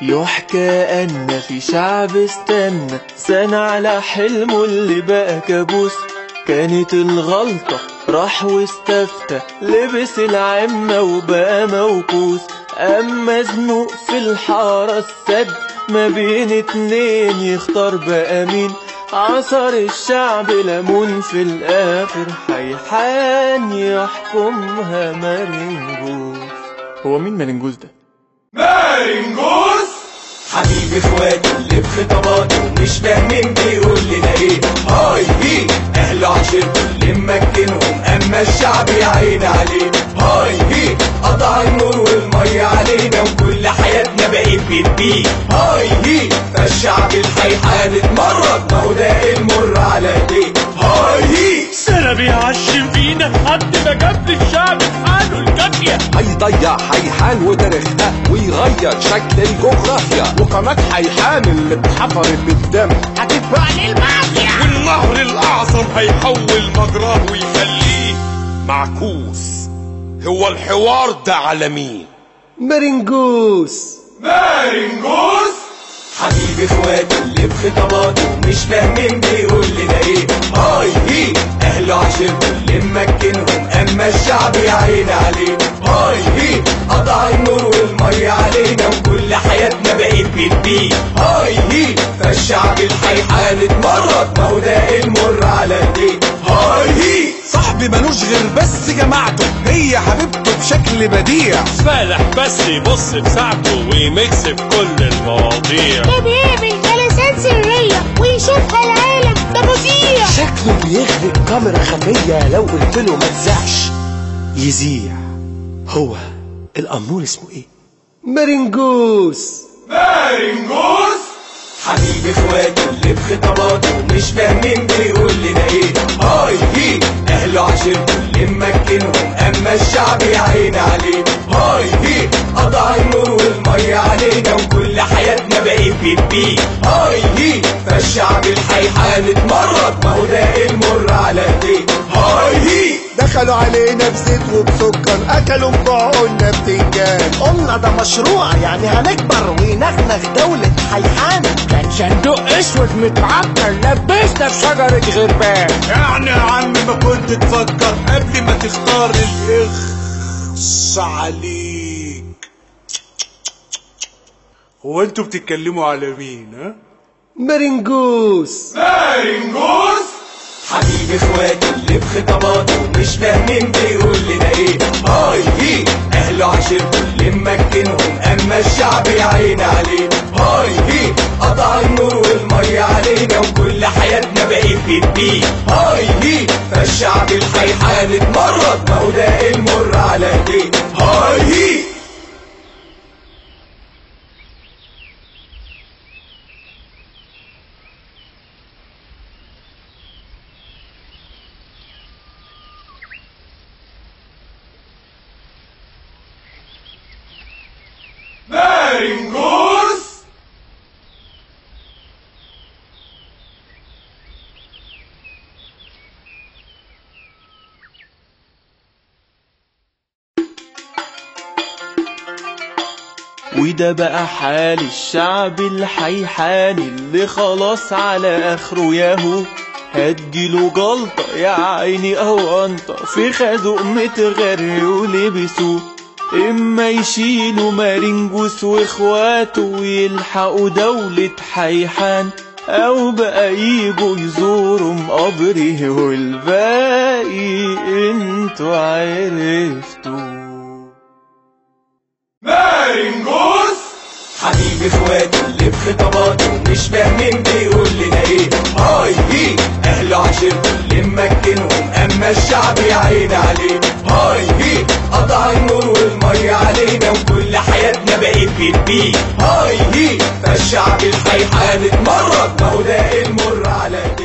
يحكى أن في شعب استنى سنة على حلمه اللي بقى كابوس. كانت الغلطة راح واستفتى، لبس العمة وبقى موكوس. أما زنوق في الحارة السد، ما بين اتنين يختار بقى مين. عصر الشعب ليمون، في الآخر حيحان يحكمها مارنجوز. هو مين مارنجوز ده؟ مارنجوز حبيب اخواته اللي بخطاباته مش فاهمين بيقول لنا ايه. هاي هي اهل عشيرته اللي ممكنهم، اما الشعب يا عيني عليه. هاي هي قطع النور والميه علينا وكل حياتنا بقت بتبيه. هاي هي فالشعب الحيحان اتمرد، ما هو ده المر على ايديه. هاي هي سنة بيعشم فينا قد ما جاب الشعب في حاله الكافية. هيضيع حيحان وتاريخها ويغير شكل الجغرافيا، وقناة حيحان اللي اتحفرت بالدم هتتباع للمافيا، والنهر الأعظم هيحول مجراه ويخليه معكوس. هو الحوار ده على مين؟ مارنجوز. مارنجوز حبيب اخواته اللي بخطاباته مش فاهمين بيقول لنا ايه. هاي هي اهل عشيرته اللي ممكنهم، اما الشعب يا عيني عليه. هاي هي قطع النور والميه علينا وكل حياتنا بقت بتبيه. هاي هي فالشعب الحيحان اتمرد، ما هو ده المر على ايديه. هاي هي صاحبي ملوش غير بس جماعته، هي حبيبته بشكل بديع. فالح بس يبص بساعته ويميكس في كل المواضيع. ده بيعمل جلسات سرية ويشوفها العالم، ده فظيع. شكله بيخرج كاميرا خفية، لو قلت له ما تزعش يذيع. هو الأمور اسمه ايه؟ مارنجوز. مارنجوز حبيب اخواته اللي بخطاباته مش فاهمين بيقول لنا ايه. هاي هي اهل عشيرته اللي ممكنهم، اما الشعب يا عيني عليه. هاي هي قطع النور والميه علينا وكل حياتنا بقت بتبيه. هاي هي فالشعب الحيحان اتمرد، ما هو ده المر على ايديه. هاي هي دخلوا علينا بزيت وبسكر، اكلوا بقعنا بتنجان. قلنا ده مشروع يعني هنكبر وينغنغ دولة حيحان. كان صندوق اسود متعكر لبسنا في شجرة غربان. يعني يا عم ما كنت تفكر قبل ما تختار الاخص عليك. هو انتوا بتتكلموا على مين؟ ها؟ مارنجوز. مارنجوز حبيب اخواته اللي بخطاباته مش فاهمين بيقول لنا ايه. هاي هي اهل عشيرته اللي ممكنهم، اما الشعب يا عيني عليه. هاي هي قطع النور والميه علينا وكل حياتنا بقت بتبيه. هاي هي فالشعب الحيحان اتمرد، ما هو ده المر على ايديه. هاي هي مارنجوز وده بقى حال الشعب الحيحان اللي خلاص على اخره ياهو. هتجيله جلطة يا عيني او انطة، في خازوق متغري ولبسوه. اما يشيلوا مارنجوز واخواته ويلحقوا دولة حيحان، او بقى يجوا يزوروا قبره والباقي انتوا عرفتوا. مارنجوز حبيب اخواته اللي بخطاباته مش فاهمين بيقول لنا ايه. هاي هي اهل عشيرته اللي ممكنهم، اما الشعب يا عيني عليه. هاي هي قطع النور والميه علينا وكل حياتنا بقت بتبيه. هاي هي فالشعب الحيحان اتمرد، ما هو ده المر على ايديه.